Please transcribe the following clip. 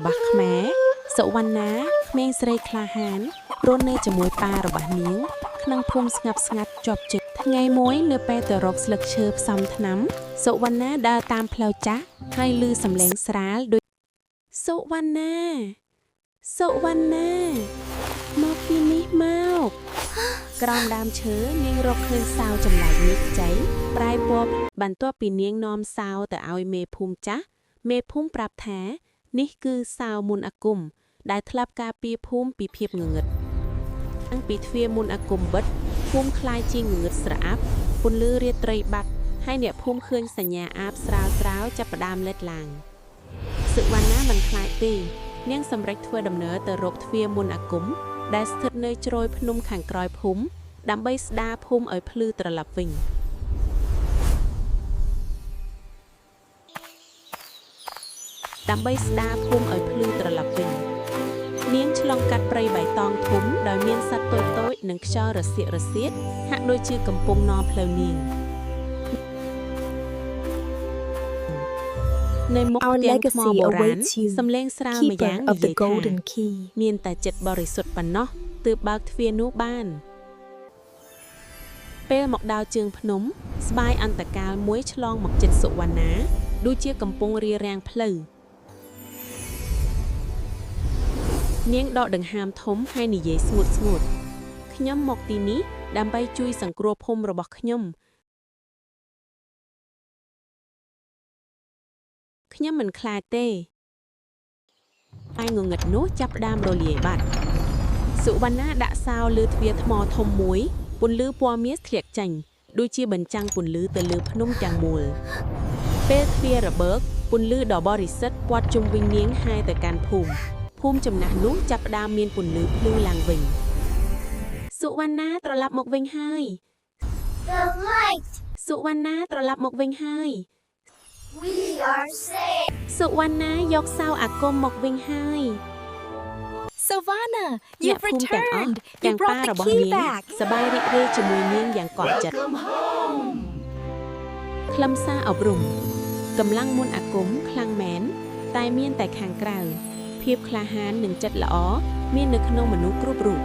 របស់ខ្មែរសុវណ្ណាក្មេងស្រីក្លាហានរស់នៅជាមួយប៉ារបស់នាងក្នុងភូមិស្ងប់ស្ងាត់ជាប់ចិត្តថ្ងៃមួយនៅពេលទៅរកស្លឹកឈើផ្សំថ្នាំសុវណ្ណាដើរតាមផ្លូវចាស់ហើយឮសំឡេងស្រាលដូចសុវណ្ណាមកពីនេះមកក្រោមដើមឈើនាងរកឃើញសាវចម្លែកនេះខ្ចីប្រែពណ៌បន្ទាប់ពីនាងនាំសាវទៅឲ្យមេភូមិចាស់មេភូមិប្រាប់ថានេះគឺសាវមុនអាគមដែលធ្លាប់ការពារភូមិពីភាពងងឹតតាំងពីទ្វារមុនអាគមបិទភូមិคล้ายជាងងឹតស្រអាប់ពន្លឺរាត្រីបាត់ហើយអ្នកភូមិឃើញសញ្ញាអាបស្រាលចាប់ផ្ដើមលេចឡើងសុវណ្ណាមិនខ្លាចទេនាងសម្រេចធ្វើដំណើរទៅរកទ្វារមុនអាគមដែលស្ថិតនៅជ្រោយភ្នំខាងក្រោយភូមិដើម្បីស្ដារភូមិឲ្យភ្លឺត្រឡប់វិញនាងឆ្លងកាត់ព្រៃបៃតងធំដោយមានសត្វតូចៗនិងខ្យល់រសៀកហាក់ដូចជាកំពុងនាំផ្លូវនាងនៅមុខផ្ទាំងថ្មបុរាណសំឡេងស្រាលម្យ៉ាងនិយាយថាមានតែចិត្តបរិសុទ្ធប៉ុណ្ណោះទើបបើកទ្វារនោះបានពេលមកដល់ជើងភ្នំស្វាយអន្តកាលមួយឆ្លងមកជិតសុវណ្ណាដូចជាកំពុងរារាំងផ្លូវនាងដកដង្ហើមធំហើយនិយាយស្ងួតខ្ញុំមកទីនេះដើម្បីជួយសង្គ្រោះភូមិរបស់ខ្ញុំមិនខ្លាចទេហើយងងឹតនោះចាប់ផ្ដើមរលាយបាត់សុវណ្ណាដាក់សាវលើទ្វារថ្មធំមួយពន្លឺពណ៌មាសធ្លាក់ចេញដូចជាបញ្ចាំងពន្លឺទៅលើភ្នំទាំងមូលពេលទ្វាររបើកពន្លឺដ៏បរិសុទ្ធព័ទ្ធជុំវិញនាងហើយទៅកាន់ភូមិចំណាស់នោះចាប់ផ្ដើមមានពន្លឺភ្លឺឡើងវិញសុវណ្ណាត្រឡប់មកវិញហើយសុវណ្ណាសុវណ្ណាយកសាវអាគមមកវិញហើយ Savannah, you've returned. ទាំង You ប៉ា brought រ the របស់ key នាង back. សប្បាយរីករាយជាមួយនាងយ៉ាងកក់ចិត្តខ្លឹមសារអប់រំកម្លាំងមុនអាគមខ្លាំងមែនតែមានតែខាងក្រៅភាពក្លាហាននិងចិត្តល្អមាននៅក្នុងមនុស្សគ្រប់រូប